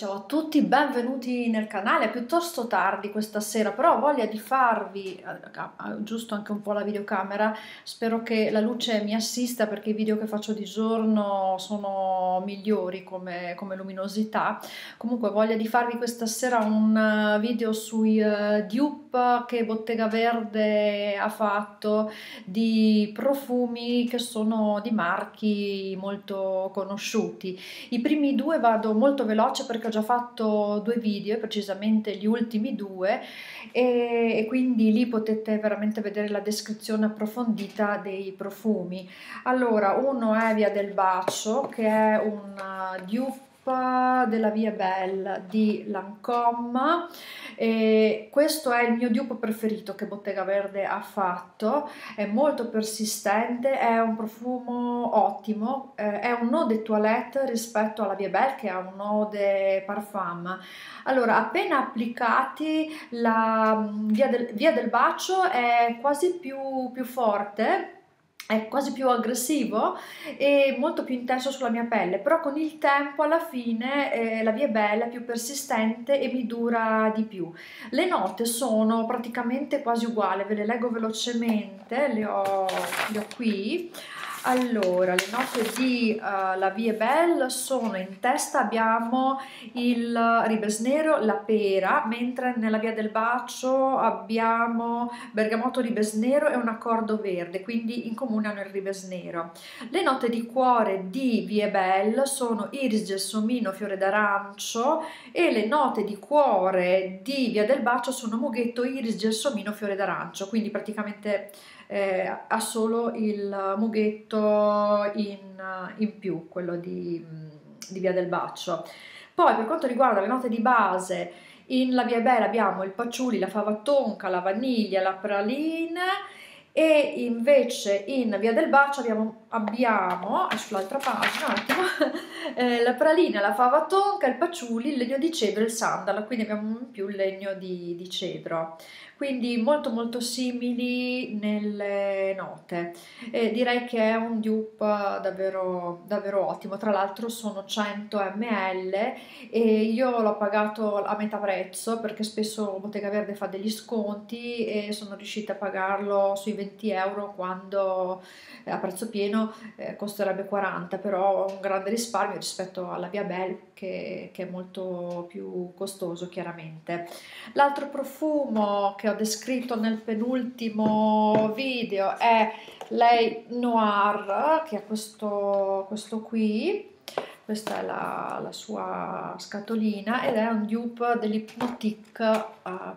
Ciao a tutti, benvenuti nel canale. È piuttosto tardi questa sera, però ho voglia di farvi, giusto anche un po' la videocamera, spero che la luce mi assista perché i video che faccio di giorno sono migliori come luminosità. Comunque ho voglia di farvi questa sera un video sui dupe che Bottega Verde ha fatto di profumi che sono di marchi molto conosciuti. I primi due vado molto veloce perché ho già fatto due video, precisamente gli ultimi due, e quindi lì potete veramente vedere la descrizione approfondita dei profumi. Allora, uno è Via del Bacio, che è un dupe della Via Belle di Lancôme, e questo è il mio dupe preferito che Bottega Verde ha fatto. È molto persistente, è un profumo ottimo, è un eau de toilette rispetto alla Via Belle che è un eau de parfum. Allora, appena applicati la Via del Bacio è quasi più forte, è quasi più aggressivo e molto più intenso sulla mia pelle, però con il tempo alla fine la Via Bella è più persistente e mi dura di più. Le note sono praticamente quasi uguali, ve le leggo velocemente, le ho qui. Allora, le note di la Vie Belle sono: in testa abbiamo il ribes nero, la pera, mentre nella Via del Bacio abbiamo bergamotto, ribes nero e un accordo verde, quindi in comune hanno il ribes nero. Le note di cuore di Vie Belle sono iris, gelsomino, fiore d'arancio, e le note di cuore di Via del Bacio sono mughetto, iris, gelsomino, fiore d'arancio, quindi praticamente ha solo il mughetto in più, quello di Via del Bacio. Poi per quanto riguarda le note di base, in La Via Bella abbiamo il patchouli, la fava tonka, la vaniglia, la praline, e invece in Via del Bacio abbiamo sull'altra pagina, un attimo, la pralina, la fava tonka, il patchouli, il legno di cedro e il sandalo, quindi abbiamo in più il legno di cedro, quindi molto simili nelle note. Direi che è un dupe davvero ottimo. Tra l'altro sono 100 ml e io l'ho pagato a metà prezzo perché spesso Bottega Verde fa degli sconti e sono riuscita a pagarlo sui 20 euro quando a prezzo pieno costerebbe 40, però ho un grande risparmio rispetto alla Via Belle che è molto più costoso chiaramente. L'altro profumo che ho descritto nel penultimo video è Lei Noir, che è questo qui. Questa è la sua scatolina ed è un dupe dell'Hypnotique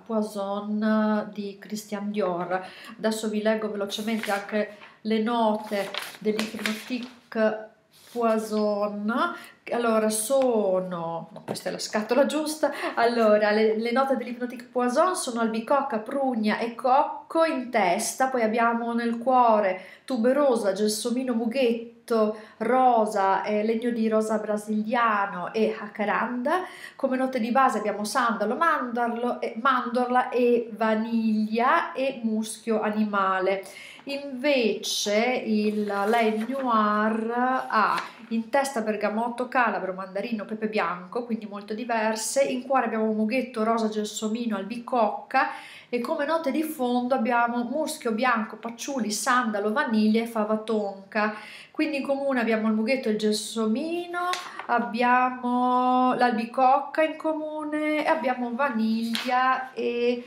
Poison di Christian Dior. Adesso vi leggo velocemente anche le note dell'Hypnotique Poison. Allora sono, questa è la scatola giusta. Allora le note dell'Hypnotique Poison sono albicocca, prugna e cocco in testa, poi abbiamo nel cuore tuberosa, gelsomino, mughetto, rosa, legno di rosa brasiliano e jacaranda. Come note di base abbiamo sandalo, mandorla e vaniglia e muschio animale. Invece Lei Noir ha in testa bergamotto, calabro, mandarino, pepe bianco, quindi molto diverse. In cuore abbiamo mughetto, rosa, gelsomino, albicocca, e come note di fondo abbiamo muschio bianco, patchouli, sandalo, vaniglia e fava tonka. Quindi in comune abbiamo il mughetto e il gelsomino, abbiamo l'albicocca in comune e abbiamo vaniglia e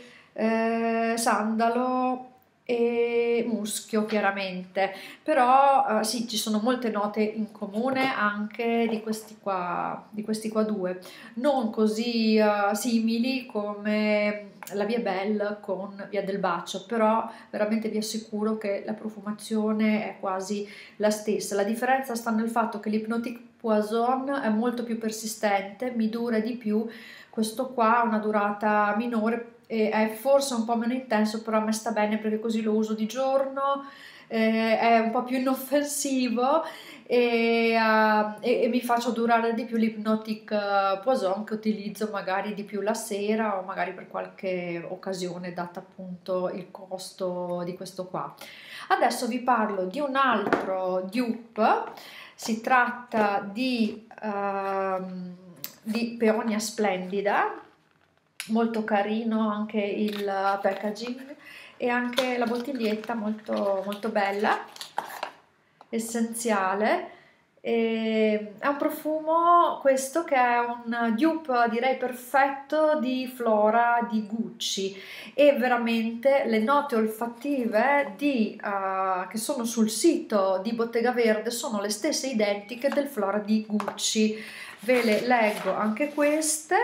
sandalo e muschio chiaramente. Però sì, ci sono molte note in comune anche di questi qua due, non così simili come la Via Belle con Via del Bacio, però veramente vi assicuro che la profumazione è quasi la stessa. La differenza sta nel fatto che l'Hypnotique Poison è molto più persistente, mi dura di più, questo qua ha una durata minore e è forse un po' meno intenso, però a me sta bene perché così lo uso di giorno, è un po' più inoffensivo e mi faccio durare di più l'Hypnotique Poison, che utilizzo magari di più la sera o magari per qualche occasione, data appunto il costo di questo qua. Adesso vi parlo di un altro dupe, si tratta di Peonia Splendida, molto carino anche il packaging e anche la bottiglietta molto, molto bella, essenziale. È un profumo questo che è un dupe direi perfetto di Flora di Gucci, e veramente le note olfattive che sono sul sito di Bottega Verde sono le stesse identiche del Flora di Gucci. Ve le leggo anche queste.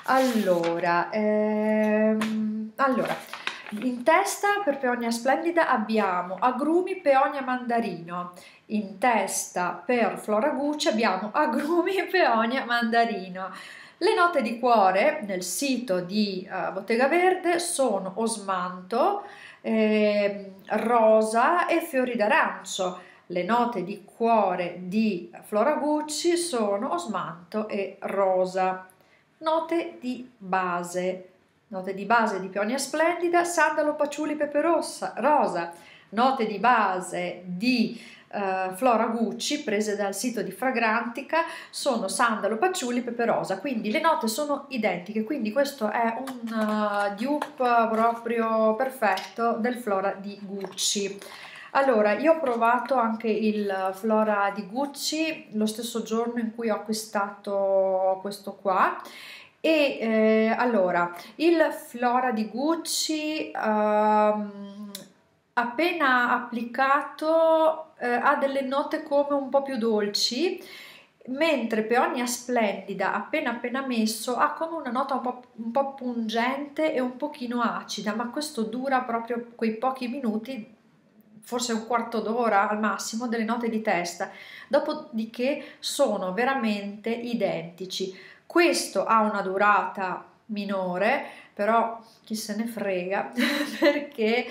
Allora, in testa per Peonia Splendida abbiamo agrumi Peonia Mandarino, in testa per Flora Gucci abbiamo agrumi Peonia Mandarino. Le note di cuore nel sito di Bottega Verde sono osmanto, rosa e fiori d'arancio. Le note di cuore di Flora Gucci sono osmanto e rosa. Note di base. Note di base di Peonia Splendida, sandalo, patchouli, pepe rosa. Note di base di Flora Gucci, prese dal sito di Fragrantica, sono sandalo, patchouli, pepe rosa. Quindi le note sono identiche, quindi questo è un dupe proprio perfetto del Flora di Gucci. Allora, io ho provato anche il Flora di Gucci lo stesso giorno in cui ho acquistato questo qua, e allora il Flora di Gucci appena applicato ha delle note come un po' più dolci, mentre Peonia Splendida appena messo ha come una nota un po' pungente e un pochino acida, ma questo dura proprio quei pochi minuti, forse un quarto d'ora al massimo, delle note di testa, dopodiché sono veramente identici. Questo ha una durata minore, però chi se ne frega perché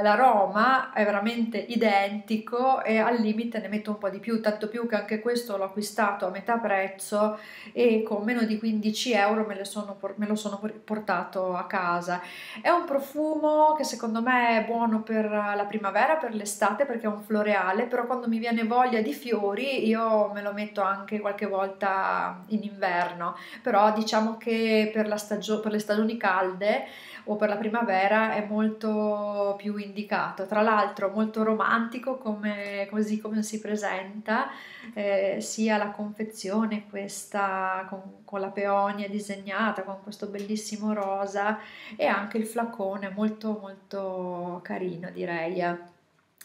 l'aroma è veramente identico e al limite ne metto un po' di più, tanto più che anche questo l'ho acquistato a metà prezzo e con meno di 15 euro me lo sono portato a casa. È un profumo che secondo me è buono per la primavera, per l'estate, perché è un floreale, però quando mi viene voglia di fiori io me lo metto anche qualche volta in inverno, però diciamo che per per le stagioni calde o per la primavera è molto più indicato. Tra l'altro molto romantico così come si presenta, sia la confezione questa con la peonia disegnata, con questo bellissimo rosa, e anche il flacone molto molto carino, direi.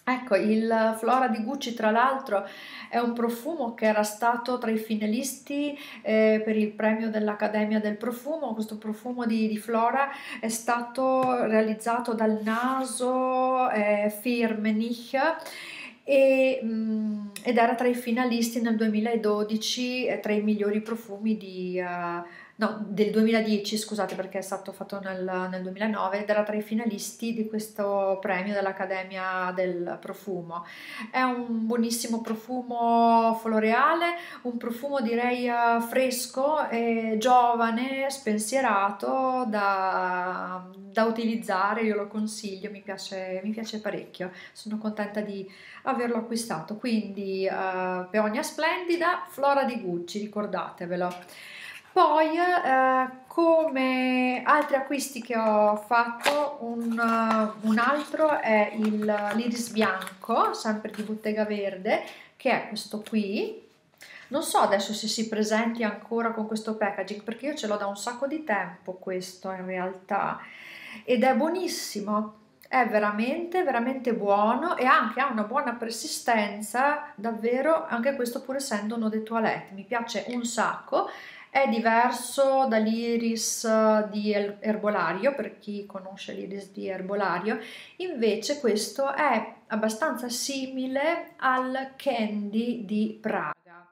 Ecco, il Flora di Gucci tra l'altro è un profumo che era stato tra i finalisti per il premio dell'Accademia del Profumo. Questo profumo di Flora è stato realizzato dal naso Firmenich ed era tra i finalisti nel 2012 tra i migliori profumi no, del 2010, scusate, perché è stato fatto nel 2009, ed era tra i finalisti di questo premio dell'Accademia del Profumo. È un buonissimo profumo floreale, un profumo direi fresco e giovane, spensierato da utilizzare. Io lo consiglio, mi piace parecchio, sono contenta di averlo acquistato. Quindi Peonia Splendida, Flora di Gucci, ricordatevelo. Poi come altri acquisti che ho fatto, un altro è l'iris bianco, sempre di Bottega Verde, che è questo qui. Non so adesso se si presenti ancora con questo packaging, perché io ce l'ho da un sacco di tempo questo in realtà, ed è buonissimo. È veramente veramente buono e anche ha una buona persistenza, davvero, anche questo pur essendo un eau de toilette. Mi piace un sacco. È diverso dall'iris di Erbolario, per chi conosce l'iris di Erbolario, invece questo è abbastanza simile al Candy di Praga.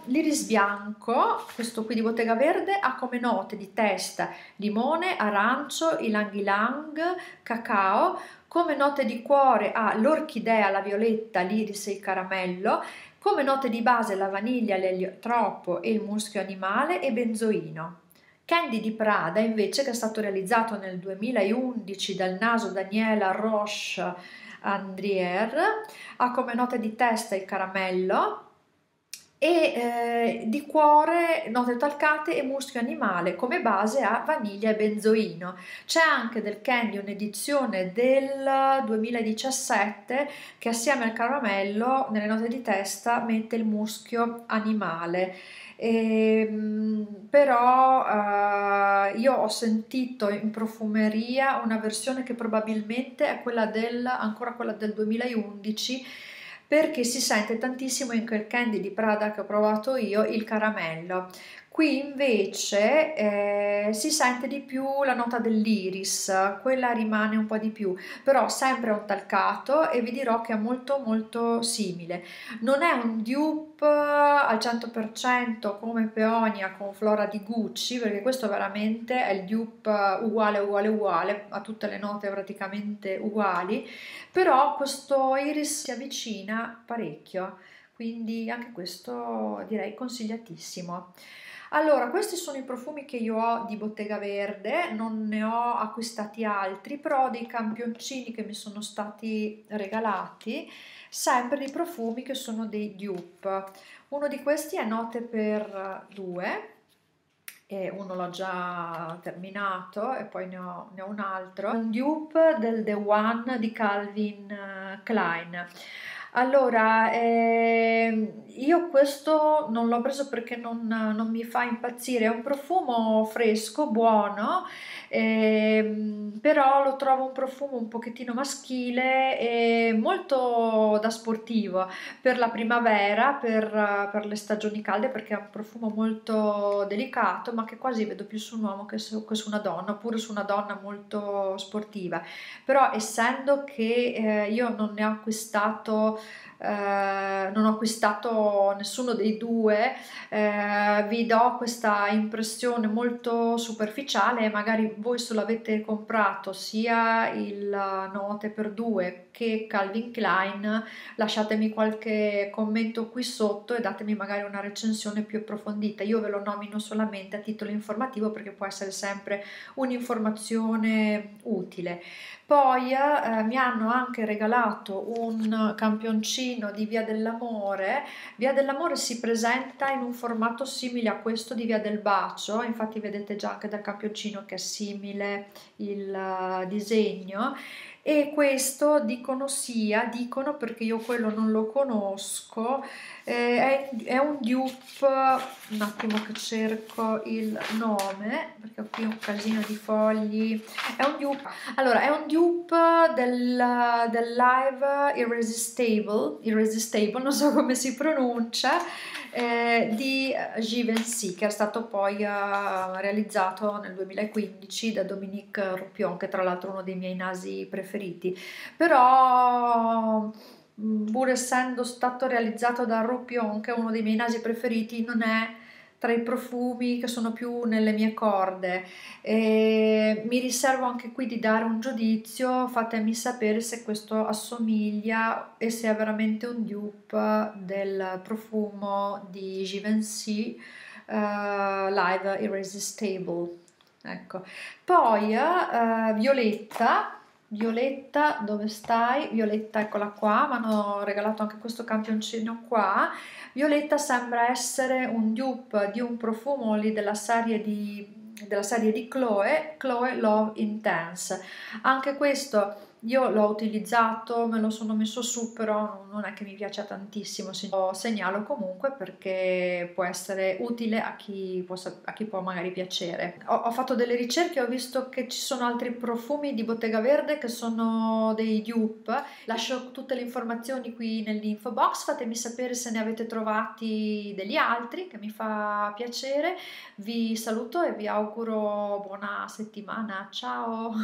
L'iris bianco, questo qui di Bottega Verde, ha come note di testa limone, arancio, ylang ylang, cacao. Come note di cuore ha l'orchidea, la violetta, l'iris e il caramello. Come note di base la vaniglia, l'eliotropo e il muschio animale e benzoino. Candy di Prada invece, che è stato realizzato nel 2011 dal naso Daniela Roche Andrier, ha come note di testa il caramello e di cuore, note talcate e muschio animale, come base a vaniglia e benzoino. C'è anche del candy un'edizione del 2017 che assieme al caramello nelle note di testa mette il muschio animale. Però io ho sentito in profumeria una versione che probabilmente è ancora quella del 2011, perché si sente tantissimo in quel candy di Prada che ho provato io il caramello. Qui invece si sente di più la nota dell'iris, quella rimane un po' di più, però sempre un talcato, e vi dirò che è molto molto simile. Non è un dupe al 100% come Peonia con Flora di Gucci, perché questo veramente è il dupe uguale uguale uguale, ha tutte le note praticamente uguali, però questo iris si avvicina parecchio, quindi anche questo direi consigliatissimo. Allora, questi sono i profumi che io ho di Bottega Verde, non ne ho acquistati altri, però ho dei campioncini che mi sono stati regalati, sempre di profumi che sono dei dupe. Uno di questi è Note per due, e uno l'ho già terminato e poi ne ho un altro, un dupe del The One di Calvin Klein. Allora, io questo non l'ho preso perché non mi fa impazzire, è un profumo fresco, buono, però lo trovo un profumo un pochettino maschile e molto da sportivo per la primavera, per le stagioni calde, perché è un profumo molto delicato, ma che quasi vedo più su un uomo che su una donna, oppure su una donna molto sportiva. Però essendo che io non ho acquistato nessuno dei due, vi do questa impressione molto superficiale, e magari voi se l'avete comprato sia il Note per due che Calvin Klein, lasciatemi qualche commento qui sotto e datemi magari una recensione più approfondita. Io ve lo nomino solamente a titolo informativo perché può essere sempre un'informazione utile. Poi mi hanno anche regalato un campioncino di Via dell'Amore. Via dell'Amore si presenta in un formato simile a questo di Via del Bacio, infatti vedete già anche dal campioncino che è simile il disegno, e questo dicono perché io quello non lo conosco, è un dupe, un attimo che cerco il nome perché ho qui un casino di fogli, è un dupe, allora è un dupe del Live Irresistible, non so come si pronuncia, di Givenchy, che è stato poi realizzato nel 2015 da Dominique Ropion, che tra l'altro è uno dei miei nasi preferiti. Però pur essendo stato realizzato da Ropion, che è uno dei miei nasi preferiti, non è tra i profumi che sono più nelle mie corde. Mi riservo anche qui di dare un giudizio, fatemi sapere se questo assomiglia e se è veramente un dupe del profumo di Givenchy Live Irresistible. Ecco. Poi Violetta, dove stai? Violetta, eccola qua, mi hanno regalato anche questo campioncino qua. Violetta sembra essere un dupe di un profumo lì della serie di Chloe Love Intense. Anche questo io l'ho utilizzato, me lo sono messo su, però non è che mi piace tantissimo, lo segnalo comunque perché può essere utile a chi può magari piacere. Ho fatto delle ricerche e ho visto che ci sono altri profumi di Bottega Verde che sono dei dupe. Lascio tutte le informazioni qui nell'info box, fatemi sapere se ne avete trovati degli altri, che mi fa piacere. Vi saluto e vi auguro buona settimana, ciao!